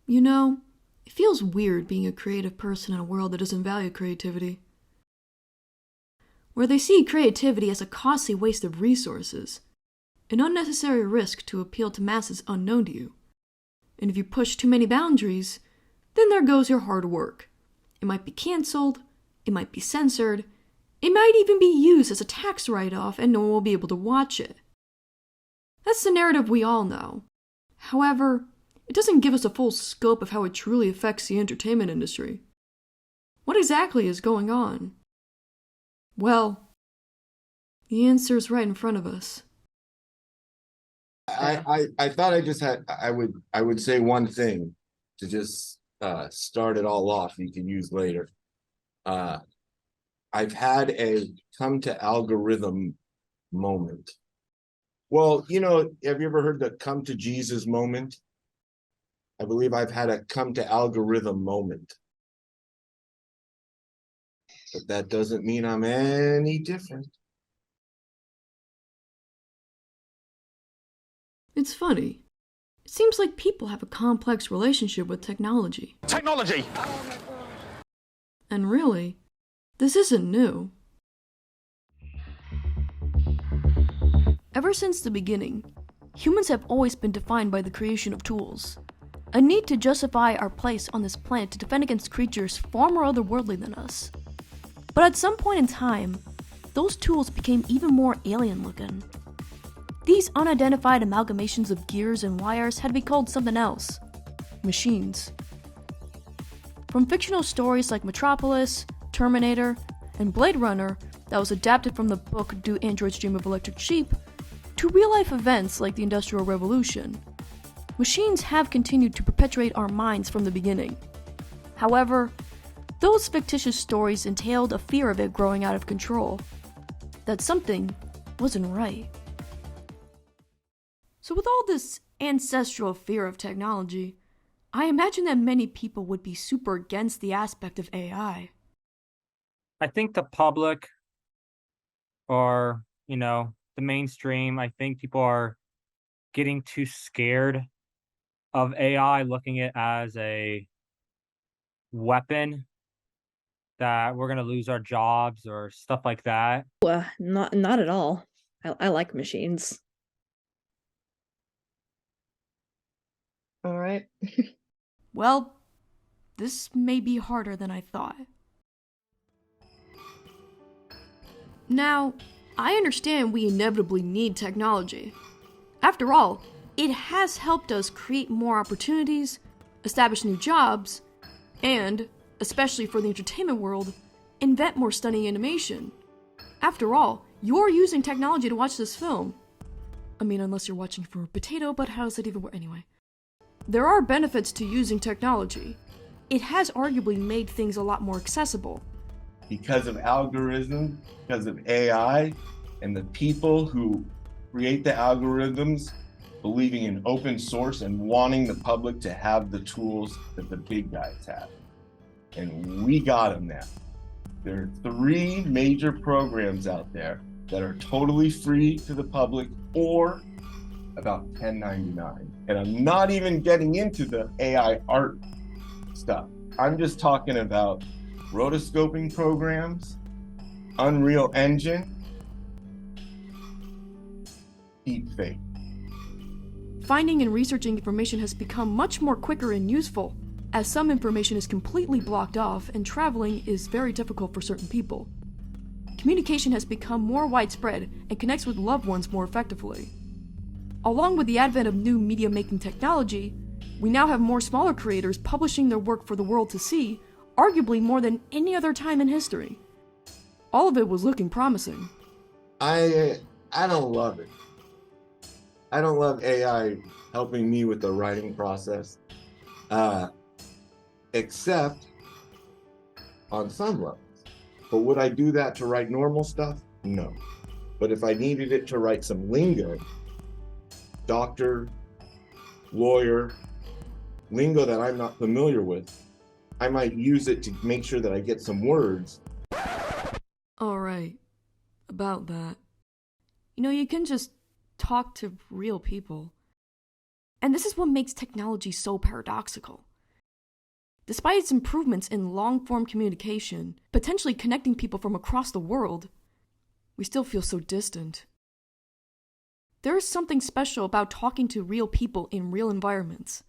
You know, it feels weird being a creative person in a world that doesn't value creativity. Where they see creativity as a costly waste of resources, an unnecessary risk to appeal to masses unknown to you. And if you push too many boundaries, then there goes your hard work. It might be cancelled, it might be censored, it might even be used as a tax write-off and no one will be able to watch it. That's the narrative we all know. However, it doesn't give us a full scope of how it truly affects the entertainment industry. What exactly is going on? Well, the answer is right in front of us. I thought I would say one thing to just start it all off you can use later. I've had a come to algorithm moment. Well, you know, have you ever heard the come to Jesus moment? I believe I've had a come to algorithm moment. But that doesn't mean I'm any different. It's funny. It seems like people have a complex relationship with technology. Technology! And really, this isn't new. Ever since the beginning, humans have always been defined by the creation of tools. A need to justify our place on this planet to defend against creatures far more otherworldly than us. But at some point in time, those tools became even more alien-looking. These unidentified amalgamations of gears and wires had to be called something else. Machines. From fictional stories like Metropolis, Terminator, and Blade Runner that was adapted from the book Do Androids Dream of Electric Sheep, to real-life events like the Industrial Revolution, machines have continued to perpetuate our minds from the beginning. However, those fictitious stories entailed a fear of it growing out of control, that something wasn't right. So with all this ancestral fear of technology, I imagine that many people would be super against the aspect of AI. I think the public or, the mainstream, I think people are getting too scared of AI, looking at it as a weapon that we're going to lose our jobs or stuff like that. Not at all. I like machines. All right. Well, this may be harder than I thought. Now, I understand we inevitably need technology. After all, it has helped us create more opportunities, establish new jobs, and, especially for the entertainment world, invent more stunning animation. After all, you're using technology to watch this film. I mean, unless you're watching for a potato, but how does that even work anyway? There are benefits to using technology. It has arguably made things a lot more accessible. Because of algorithms, because of AI, and the people who create the algorithms believing in open source and wanting the public to have the tools that the big guys have. And we got them now. There are 3 major programs out there that are totally free to the public or about $10.99. And I'm not even getting into the AI art stuff. I'm just talking about rotoscoping programs, Unreal Engine, deepfake. Finding and researching information has become much more quicker and useful, as some information is completely blocked off and traveling is very difficult for certain people. Communication has become more widespread and connects with loved ones more effectively. Along with the advent of new media-making technology, we now have more smaller creators publishing their work for the world to see, arguably more than any other time in history. All of it was looking promising. I don't love it. I don't love AI helping me with the writing process, except on some levels. But would I do that to write normal stuff? No. But if I needed it to write some lingo, doctor, lawyer, lingo that I'm not familiar with, I might use it to make sure that I get some words. Alright, about that. You can just talk to real people. And this is what makes technology so paradoxical. Despite its improvements in long-form communication, potentially connecting people from across the world, we still feel so distant. There is something special about talking to real people in real environments.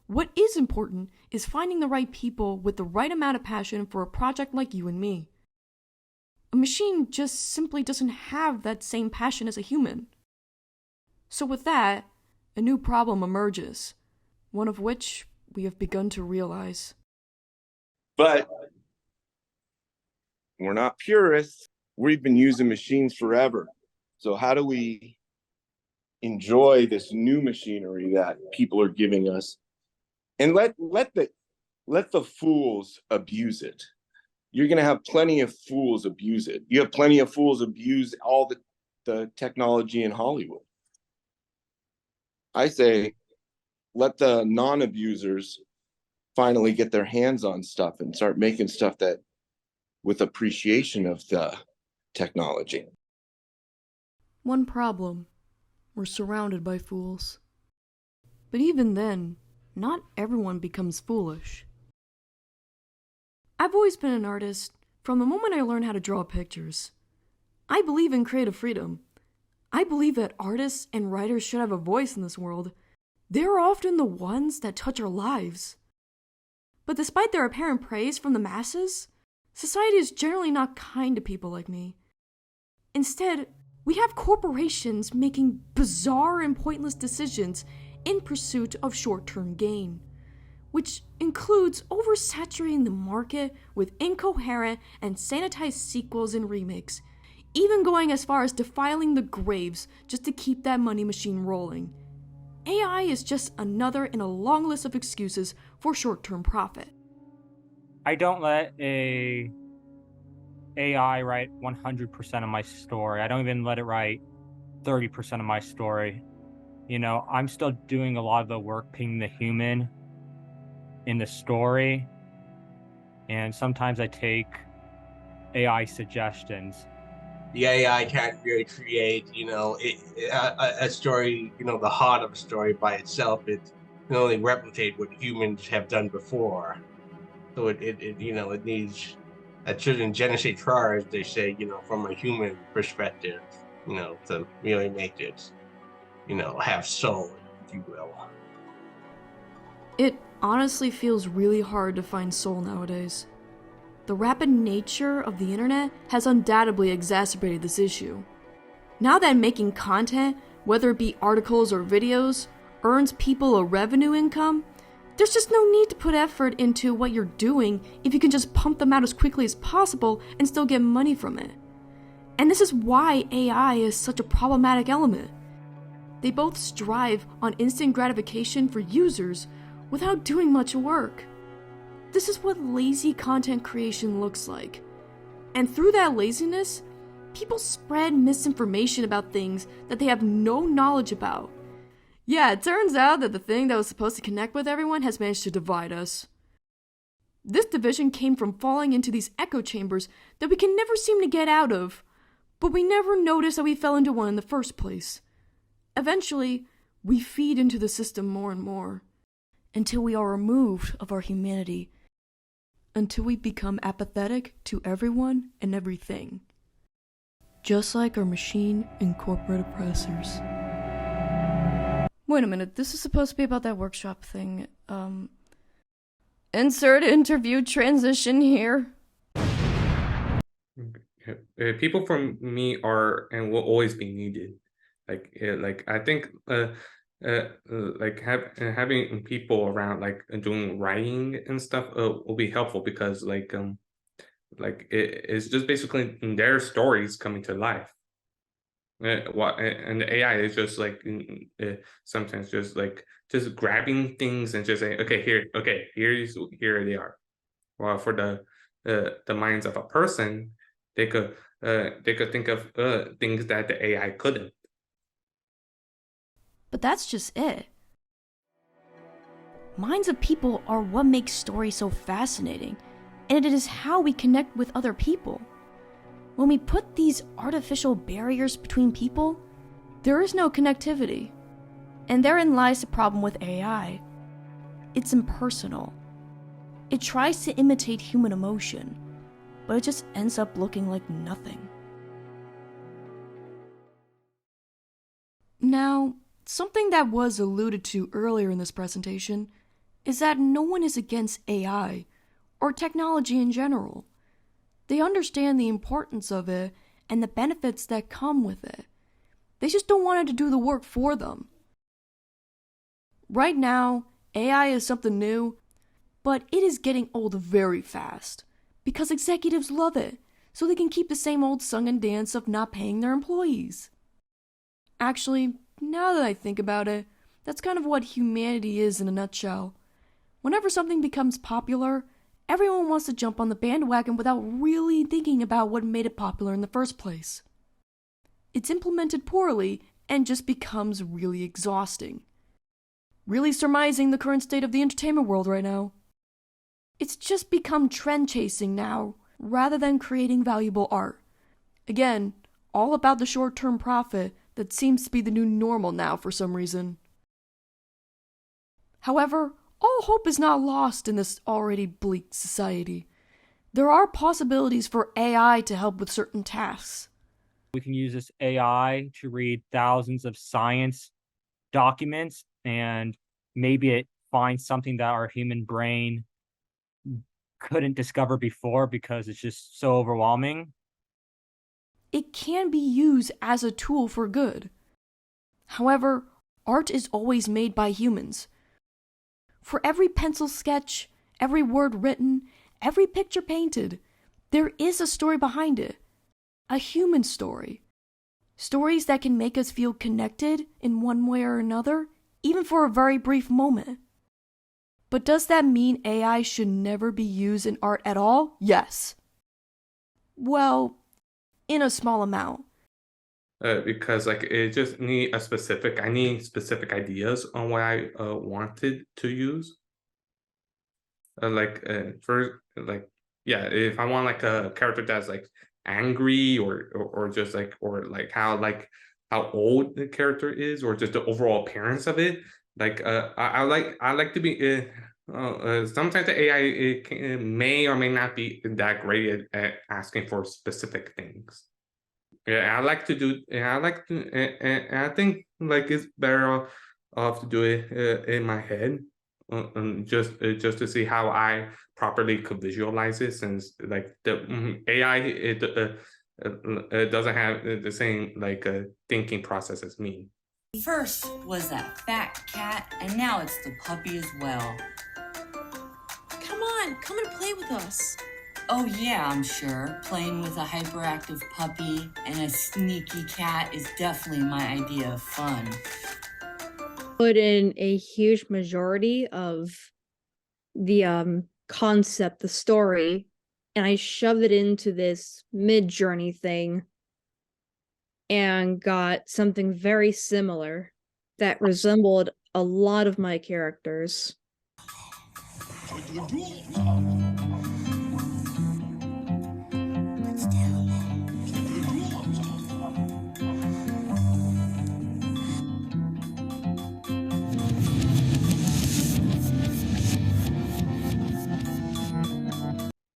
What is important is finding the right people with the right amount of passion for a project like you and me. A machine just simply doesn't have that same passion as a human. So with that, a new problem emerges, one of which we have begun to realize. But we're not purists. We've been using machines forever. So how do we enjoy this new machinery that people are giving us and let the fools abuse it? You're going to have plenty of fools abuse it. You have plenty of fools abuse all the technology in Hollywood. I say, let the non-abusers finally get their hands on stuff and start making stuff that with appreciation of the technology. One problem: we're surrounded by fools. But even then, not everyone becomes foolish. I've always been an artist from the moment I learned how to draw pictures. I believe in creative freedom. I believe that artists and writers should have a voice in this world. They're often the ones that touch our lives. But despite their apparent praise from the masses, society is generally not kind to people like me. Instead, we have corporations making bizarre and pointless decisions in pursuit of short-term gain, which includes oversaturating the market with incoherent and sanitized sequels and remakes, even going as far as defiling the graves just to keep that money machine rolling. AI is just another in a long list of excuses for short-term profit. I don't let AI write 100% of my story. I don't even let it write 30% of my story. You know, I'm still doing a lot of the work being the human in the story. And sometimes I take AI suggestions. The AI can't really create, a story, the heart of a story by itself. It can only replicate what humans have done before. So it needs a certain je ne sais quoi, as they say, from a human perspective, to really make it, have soul, if you will. It honestly feels really hard to find soul nowadays. The rapid nature of the internet has undoubtedly exacerbated this issue. Now that making content, whether it be articles or videos, earns people a revenue income, there's just no need to put effort into what you're doing if you can just pump them out as quickly as possible and still get money from it. And this is why AI is such a problematic element. They both strive on instant gratification for users without doing much work. This is what lazy content creation looks like. And through that laziness, people spread misinformation about things that they have no knowledge about. Yeah, it turns out that the thing that was supposed to connect with everyone has managed to divide us. This division came from falling into these echo chambers that we can never seem to get out of, but we never noticed that we fell into one in the first place. Eventually, we feed into the system more and more, until we are removed of our humanity, until we become apathetic to everyone and everything, just like our machine and corporate oppressors. Wait a minute, this is supposed to be about that workshop thing. Insert interview transition here. People from me are and will always be needed. I think having people around doing writing and stuff will be helpful because it's just basically their stories coming to life. And the AI is just sometimes just grabbing things and just saying, here they are. Well, for the minds of a person, they could think of things that the AI couldn't. But that's just it. Minds of people are what makes stories so fascinating, and it is how we connect with other people. When we put these artificial barriers between people, there is no connectivity. And therein lies the problem with AI. It's impersonal. It tries to imitate human emotion, but it just ends up looking like nothing. Now, something that was alluded to earlier in this presentation is that no one is against AI or technology in general. They understand the importance of it and the benefits that come with it. They just don't want it to do the work for them. Right now, AI is something new, but it is getting old very fast because executives love it, so they can keep the same old song and dance of not paying their employees. Actually, now that I think about it, that's kind of what humanity is in a nutshell. Whenever something becomes popular, everyone wants to jump on the bandwagon without really thinking about what made it popular in the first place. It's implemented poorly and just becomes really exhausting. Really surmising the current state of the entertainment world right now. It's just become trend chasing now, rather than creating valuable art. Again, all about the short-term profit that seems to be the new normal now for some reason. However, all hope is not lost in this already bleak society. There are possibilities for AI to help with certain tasks. We can use this AI to read thousands of science documents, and maybe it finds something that our human brain couldn't discover before because it's just so overwhelming. It can be used as a tool for good. However, art is always made by humans. For every pencil sketch, every word written, every picture painted, there is a story behind it. A human story. Stories that can make us feel connected in one way or another, even for a very brief moment. But does that mean AI should never be used in art at all? Yes. Well, in a small amount. Because like it just need I need specific ideas on what I wanted to use. If I want like a character that's like angry or just like how old the character is, or just the overall appearance of it. I like to be sometimes the AI it may or may not be that great at asking for specific things. Yeah, I like to do. Yeah, I like to, and I think like it's better off to do it in my head, just to see how I properly could visualize it. Since like the AI, it doesn't have the same like thinking process as me. First was that fat cat, and now it's the puppy as well. Come on, come and play with us. Oh yeah, I'm sure. Playing with a hyperactive puppy and a sneaky cat is definitely my idea of fun. Put in a huge majority of the concept, the story, and I shoved it into this mid-journey thing and got something very similar that resembled a lot of my characters.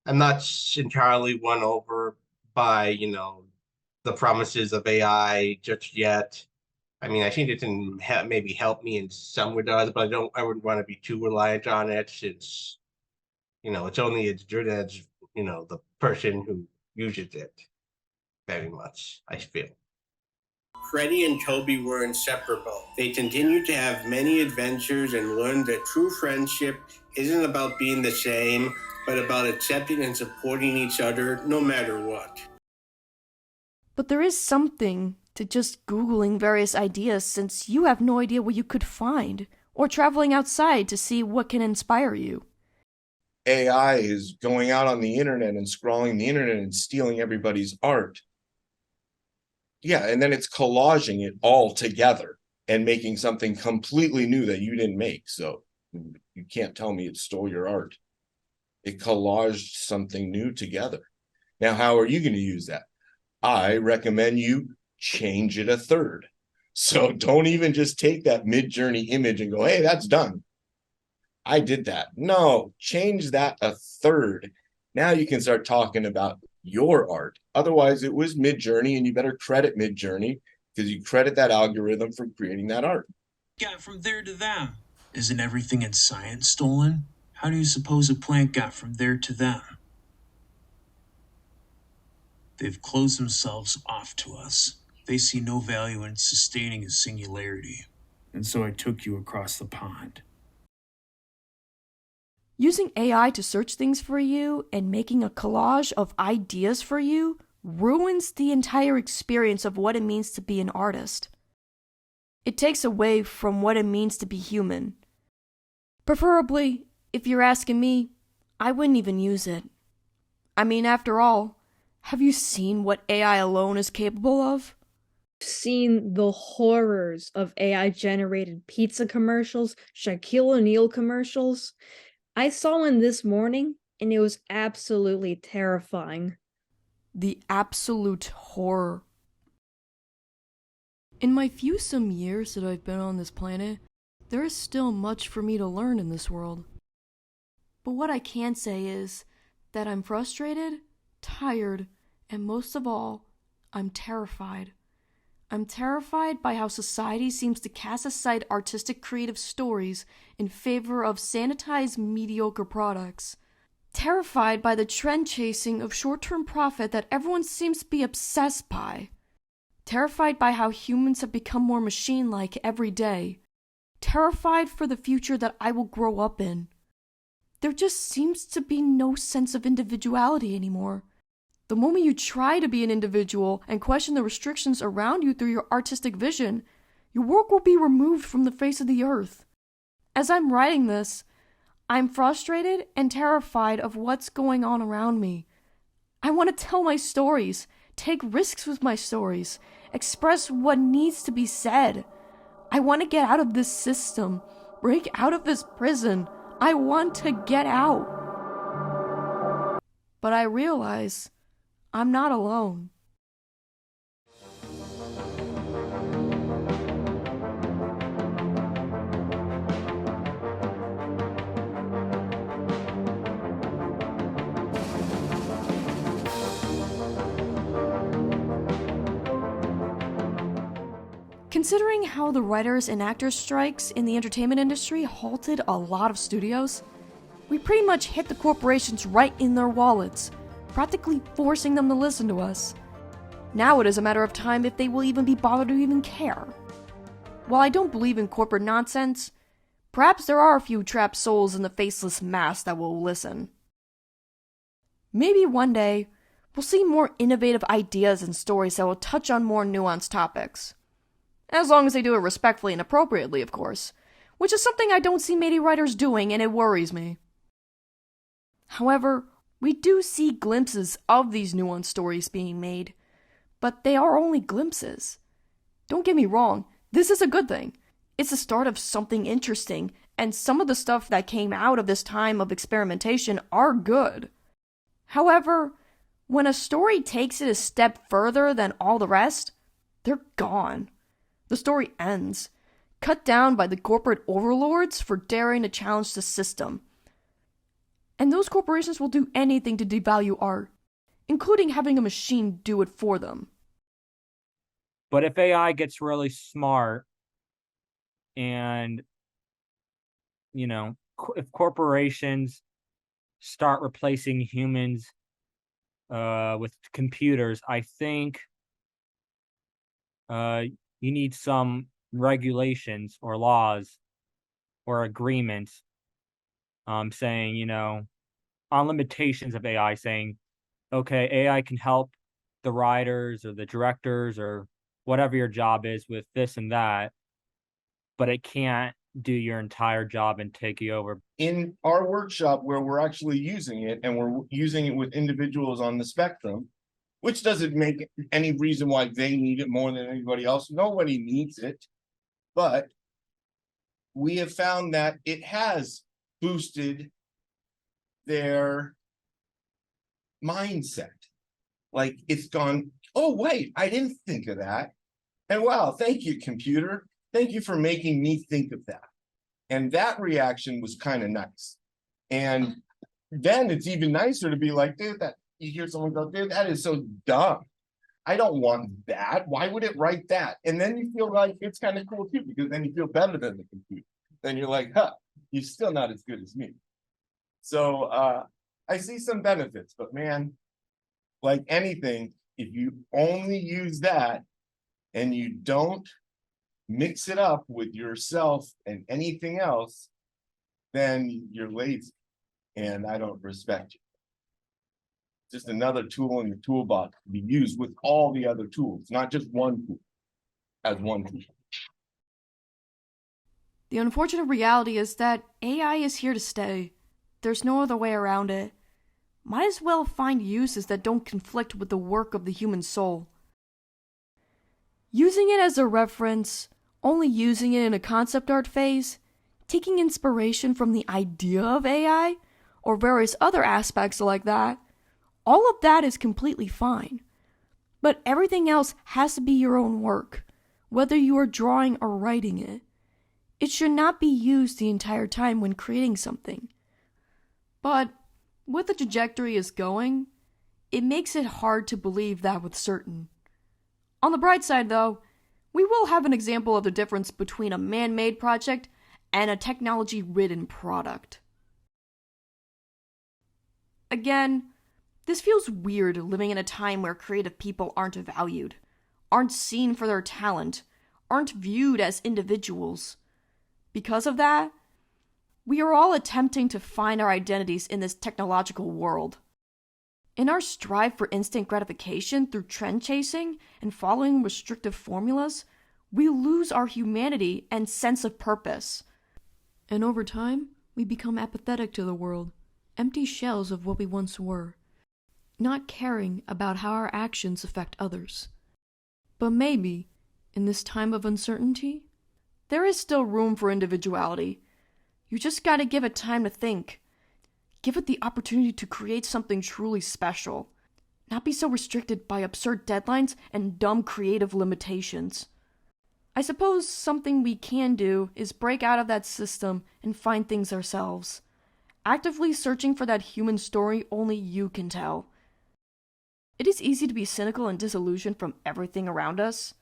I'm not entirely won over by, the promises of AI just yet. I mean, I think it can maybe help me in some regards, but I wouldn't want to be too reliant on it since, it's only as good as, the person who uses it very much, I feel. Freddie and Toby were inseparable. They continued to have many adventures and learned that true friendship isn't about being the same, but about accepting and supporting each other no matter what. But there is something to just Googling various ideas, since you have no idea what you could find, or traveling outside to see what can inspire you. AI is going out on the internet and scrolling the internet and stealing everybody's art. Yeah, and then it's collaging it all together and making something completely new that you didn't make. So you can't tell me it stole your art. It collaged something new together. Now, how are you going to use that? I recommend you change it a third. So don't even just take that mid-journey image and go, hey, that's done. I did that. No, change that a third. Now you can start talking about your art. Otherwise, it was Midjourney, and you better credit Midjourney because you credit that algorithm for creating that art. Got from there to them. Isn't everything in science stolen? How do you suppose a plant got from there to them? They've closed themselves off to us. They see no value in sustaining a singularity. And so I took you across the pond. Using AI to search things for you and making a collage of ideas for you ruins the entire experience of what it means to be an artist. It takes away from what it means to be human. Preferably, if you're asking me, I wouldn't even use it. I mean, after all, have you seen what AI alone is capable of? Seen the horrors of AI-generated pizza commercials, Shaquille O'Neal commercials. I saw one this morning, and it was absolutely terrifying. The absolute horror. In my few years that I've been on this planet, there is still much for me to learn in this world. But what I can say is that I'm frustrated, tired, and most of all, I'm terrified. I'm terrified by how society seems to cast aside artistic creative stories in favor of sanitized mediocre products. Terrified by the trend chasing of short-term profit that everyone seems to be obsessed by. Terrified by how humans have become more machine-like every day. Terrified for the future that I will grow up in. There just seems to be no sense of individuality anymore. The moment you try to be an individual and question the restrictions around you through your artistic vision, your work will be removed from the face of the earth. As I'm writing this, I'm frustrated and terrified of what's going on around me. I want to tell my stories, take risks with my stories, express what needs to be said. I want to get out of this system, break out of this prison. I want to get out. But I realize I'm not alone. Considering how the writers and actors strikes in the entertainment industry halted a lot of studios, we pretty much hit the corporations right in their wallets, practically forcing them to listen to us. Now it is a matter of time if they will even be bothered to even care. While I don't believe in corporate nonsense, perhaps there are a few trapped souls in the faceless mass that will listen. Maybe one day, we'll see more innovative ideas and stories that will touch on more nuanced topics. As long as they do it respectfully and appropriately, of course, which is something I don't see many writers doing, and it worries me. However, we do see glimpses of these nuanced stories being made, but they are only glimpses. Don't get me wrong, this is a good thing. It's the start of something interesting, and some of the stuff that came out of this time of experimentation are good. However, when a story takes it a step further than all the rest, they're gone. The story ends, cut down by the corporate overlords for daring to challenge the system. And those corporations will do anything to devalue art, including having a machine do it for them. But if AI gets really smart and, if corporations start replacing humans with computers, I think you need some regulations or laws or agreements saying, on limitations of AI, saying, okay, AI can help the writers or the directors or whatever your job is with this and that, but it can't do your entire job and take you over. In our workshop where we're actually using it, and we're using it with individuals on the spectrum, which doesn't make any reason why they need it more than anybody else. Nobody needs it. But we have found that it has boosted their mindset. Like it's gone, oh, wait, I didn't think of that. And wow, thank you, computer. Thank you for making me think of that. And that reaction was kind of nice. And then it's even nicer to be like, dude, that you hear someone go, dude, that is so dumb. I don't want that. Why would it write that? And then you feel like it's kind of cool too, because then you feel better than the computer. Then you're like, huh, you're still not as good as me. So I see some benefits, but man, like anything, if you only use that and you don't mix it up with yourself and anything else, then you're lazy and I don't respect you. Just another tool in your toolbox to be used with all the other tools, not just one tool, as one tool. The unfortunate reality is that AI is here to stay. There's no other way around it. Might as well find uses that don't conflict with the work of the human soul. Using it as a reference, only using it in a concept art phase, taking inspiration from the idea of AI, or various other aspects like that, all of that is completely fine. But everything else has to be your own work, whether you are drawing or writing it. It should not be used the entire time when creating something. But with the trajectory is going, it makes it hard to believe that with certain. On the bright side, though, we will have an example of the difference between a man-made project and a technology-ridden product. Again, this feels weird living in a time where creative people aren't valued, aren't seen for their talent, aren't viewed as individuals. Because of that, we are all attempting to find our identities in this technological world. In our strive for instant gratification through trend chasing and following restrictive formulas, we lose our humanity and sense of purpose. And over time, we become apathetic to the world, empty shells of what we once were, not caring about how our actions affect others. But maybe, in this time of uncertainty, there is still room for individuality. You just gotta give it time to think. Give it the opportunity to create something truly special. Not be so restricted by absurd deadlines and dumb creative limitations. I suppose something we can do is break out of that system and find things ourselves. Actively searching for that human story only you can tell. It is easy to be cynical and disillusioned from everything around us,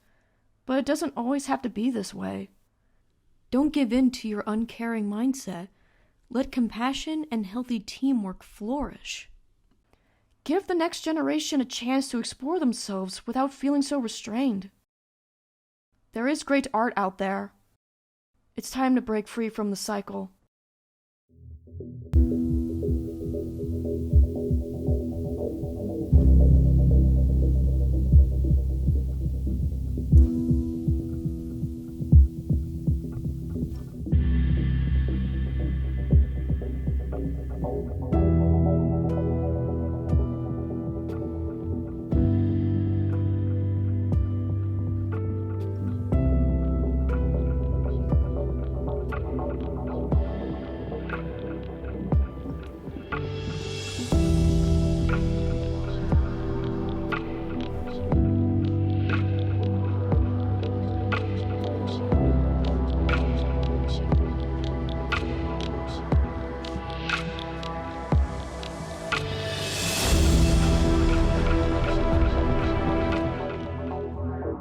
but it doesn't always have to be this way. Don't give in to your uncaring mindset. Let compassion and healthy teamwork flourish. Give the next generation a chance to explore themselves without feeling so restrained. There is great art out there. It's time to break free from the cycle.